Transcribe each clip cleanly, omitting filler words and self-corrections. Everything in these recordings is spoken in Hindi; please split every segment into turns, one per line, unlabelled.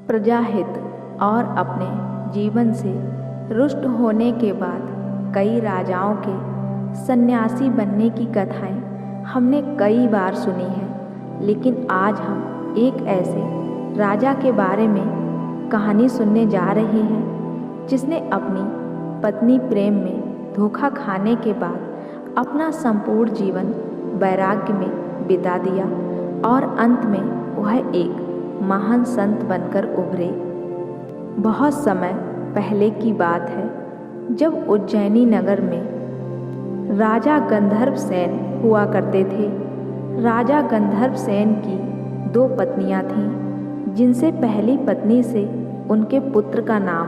प्रजाहित और अपने जीवन से रुष्ट होने के बाद कई राजाओं के सन्यासी बनने की कथाएं हमने कई बार सुनी हैं, लेकिन आज हम एक ऐसे राजा के बारे में कहानी सुनने जा रहे हैं जिसने अपनी पत्नी प्रेम में धोखा खाने के बाद अपना संपूर्ण जीवन वैराग्य में बिता दिया और अंत में वह एक महान संत बनकर उभरे। बहुत समय पहले की बात है, जब उज्जैनी नगर में राजा गंधर्व सेन हुआ करते थे। राजा गंधर्व सेन की 2 पत्नियां थीं, जिनसे पहली पत्नी से उनके पुत्र का नाम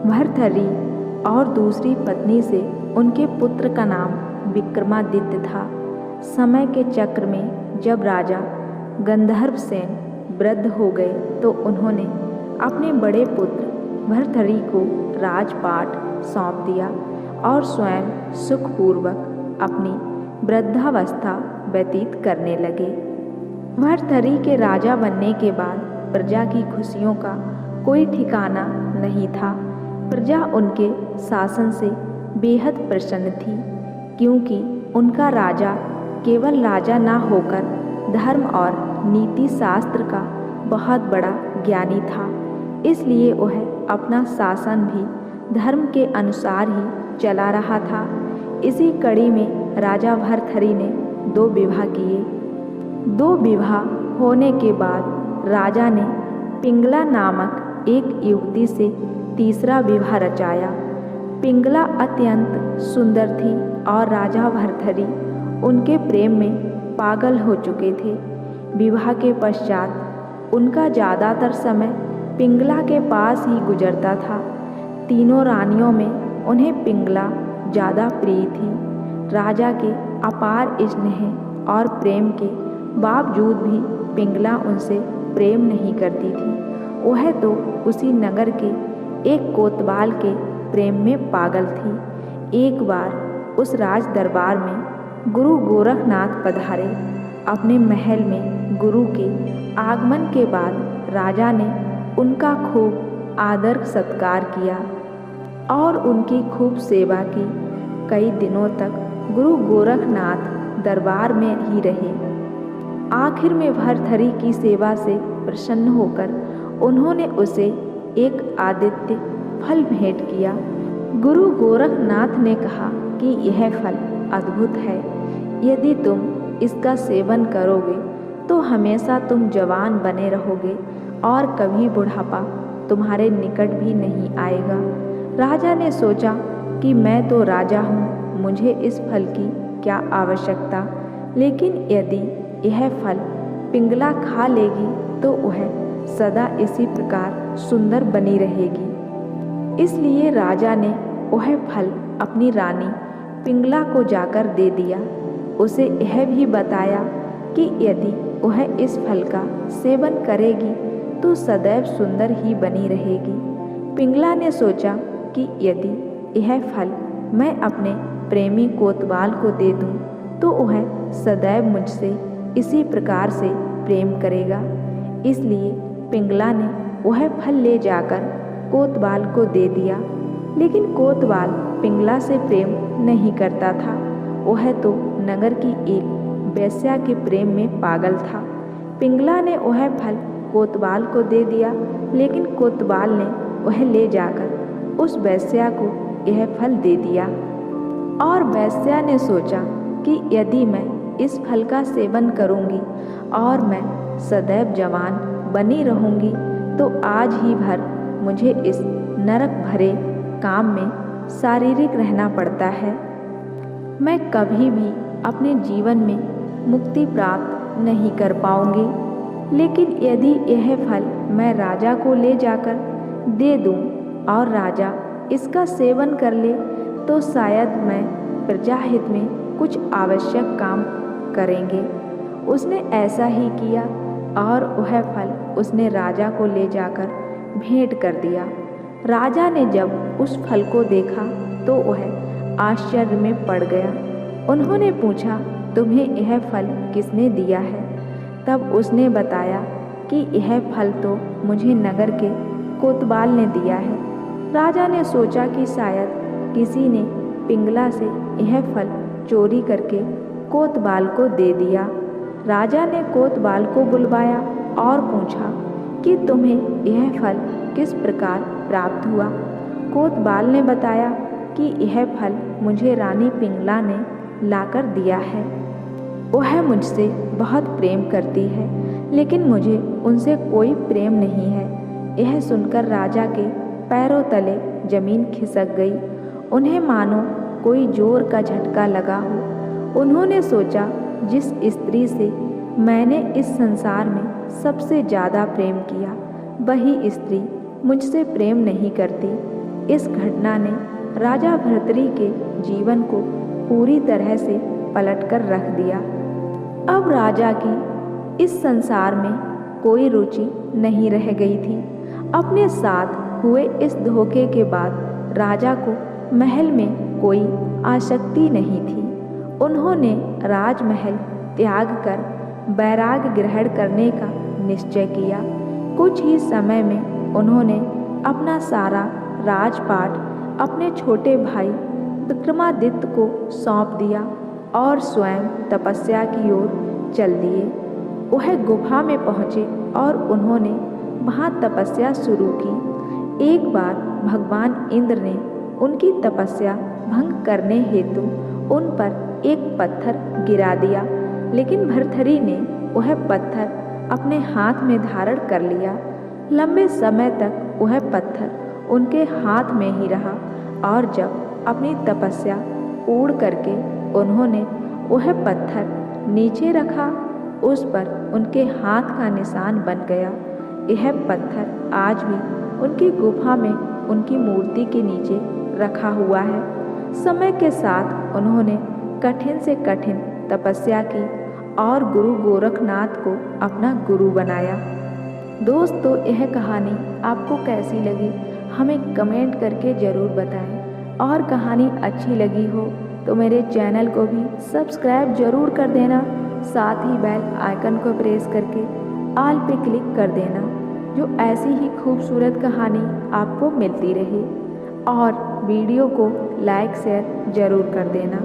भर्तृहरि और दूसरी पत्नी से उनके पुत्र का नाम विक्रमादित्य था। समय के चक्र में जब राजा गंधर्व सेन वृद्ध हो गए तो उन्होंने अपने बड़े पुत्र भर्तृहरि को राजपाट सौंप दिया और स्वयं सुखपूर्वक अपनी वृद्धावस्था व्यतीत करने लगे। भर्तृहरि के राजा बनने के बाद प्रजा की खुशियों का कोई ठिकाना नहीं था। प्रजा उनके शासन से बेहद प्रसन्न थी, क्योंकि उनका राजा केवल राजा न होकर धर्म और नीति शास्त्र का बहुत बड़ा ज्ञानी था। इसलिए वह अपना शासन भी धर्म के अनुसार ही चला रहा था। इसी कड़ी में राजा भर्तृहरि ने 2 विवाह किए। 2 विवाह होने के बाद राजा ने पिंगला नामक एक युवती से तीसरा विवाह रचाया। पिंगला अत्यंत सुंदर थी और राजा भर्तृहरि उनके प्रेम में पागल हो चुके थे। विवाह के पश्चात उनका ज़्यादातर समय पिंगला के पास ही गुजरता था। तीनों रानियों में उन्हें पिंगला ज़्यादा प्रिय थी। राजा के अपार स्नेह और प्रेम के बावजूद भी पिंगला उनसे प्रेम नहीं करती थी। वह तो उसी नगर के एक कोतवाल के प्रेम में पागल थी। एक बार उस राज दरबार में गुरु गोरखनाथ पधारे। अपने महल में गुरु के आगमन के बाद राजा ने उनका खूब आदर सत्कार किया और उनकी खूब सेवा की। कई दिनों तक गुरु गोरखनाथ दरबार में ही रहे। आखिर में भर्तृहरि की सेवा से प्रसन्न होकर उन्होंने उसे एक आदित्य फल भेंट किया। गुरु गोरखनाथ ने कहा कि यह फल अद्भुत है। यदि तुम इसका सेवन करोगे तो हमेशा तुम जवान बने रहोगे और कभी बुढ़ापा तुम्हारे निकट भी नहीं आएगा। राजा ने सोचा कि मैं तो राजा हूँ, मुझे इस फल की क्या आवश्यकता, लेकिन यदि यह फल पिंगला खा लेगी तो वह सदा इसी प्रकार सुंदर बनी रहेगी। इसलिए राजा ने वह फल अपनी रानी पिंगला को जाकर दे दिया। उसे यह भी बताया कि यदि वह इस फल का सेवन करेगी तो सदैव सुंदर ही बनी रहेगी। पिंगला ने सोचा कि यदि यह फल मैं अपने प्रेमी कोतवाल को दे दूं तो वह सदैव मुझसे इसी प्रकार से प्रेम करेगा। इसलिए पिंगला ने वह फल ले जाकर कोतवाल को दे दिया। लेकिन कोतवाल पिंगला से प्रेम नहीं करता था। वह तो नगर की एक वेश्या के प्रेम में पागल था। पिंगला ने वह फल कोतवाल को दे दिया, लेकिन कोतवाल ने वह ले जाकर उस वेश्या को यह फल दे दिया। और वेश्या ने सोचा कि यदि मैं इस फल का सेवन करूंगी और मैं सदैव जवान बनी रहूंगी तो आज ही भर मुझे इस नरक भरे काम में शारीरिक रहना पड़ता है। मैं कभी भी अपने जीवन में मुक्ति प्राप्त नहीं कर पाऊंगी। लेकिन यदि यह फल मैं राजा को ले जाकर दे दूं और राजा इसका सेवन कर ले तो शायद मैं प्रजाहित में कुछ आवश्यक काम करेंगे। उसने ऐसा ही किया और वह फल उसने राजा को ले जाकर भेंट कर दिया। राजा ने जब उस फल को देखा तो वह आश्चर्य में पड़ गया। उन्होंने पूछा, तुम्हें यह फल किसने दिया है? तब उसने बताया कि यह फल तो मुझे नगर के कोतवाल ने दिया है। राजा ने सोचा कि शायद किसी ने पिंगला से यह फल चोरी करके कोतवाल को दे दिया। राजा ने कोतवाल को बुलवाया और पूछा कि तुम्हें यह फल किस प्रकार प्राप्त हुआ। कोतवाल ने बताया कि यह फल मुझे रानी पिंगला ने लाकर दिया है। वह मुझसे बहुत प्रेम करती है, लेकिन मुझे उनसे कोई प्रेम नहीं है। यह सुनकर राजा के पैरों तले जमीन खिसक गई। उन्हें मानो कोई जोर का झटका लगा हो। उन्होंने सोचा, जिस स्त्री से मैंने इस संसार में सबसे ज़्यादा प्रेम किया, वही स्त्री मुझसे प्रेम नहीं करती। इस घटना ने राजा भर्तृहरि के जीवन को पूरी तरह से पलटकर रख दिया। अब राजा की इस संसार में कोई रुचि नहीं रह गई थी। अपने साथ हुए इस धोखे के बाद राजा को महल में कोई आसक्ति नहीं थी। उन्होंने राजमहल त्याग कर वैराग्य ग्रहण करने का निश्चय किया। कुछ ही समय में उन्होंने अपना सारा राजपाट अपने छोटे भाई विक्रमादित्य को सौंप दिया और स्वयं तपस्या की ओर चल दिए। वह गुफा में पहुँचे और उन्होंने वहाँ तपस्या शुरू की। एक बार भगवान इंद्र ने उनकी तपस्या भंग करने हेतु उन पर एक पत्थर गिरा दिया, लेकिन भर्तृहरि ने वह पत्थर अपने हाथ में धारण कर लिया। लंबे समय तक वह पत्थर उनके हाथ में ही रहा और जब अपनी तपस्या पूर्ण करके उन्होंने वह पत्थर नीचे रखा, उस पर उनके हाथ का निशान बन गया। यह पत्थर आज भी उनकी गुफा में उनकी मूर्ति के नीचे रखा हुआ है। समय के साथ उन्होंने कठिन से कठिन तपस्या की और गुरु गोरखनाथ को अपना गुरु बनाया। दोस्तों, यह कहानी आपको कैसी लगी हमें कमेंट करके ज़रूर बताएं, और कहानी अच्छी लगी हो तो मेरे चैनल को भी सब्सक्राइब ज़रूर कर देना। साथ ही बेल आइकन को प्रेस करके ऑल पे क्लिक कर देना, जो ऐसी ही खूबसूरत कहानी आपको मिलती रहे। और वीडियो को लाइक शेयर ज़रूर कर देना।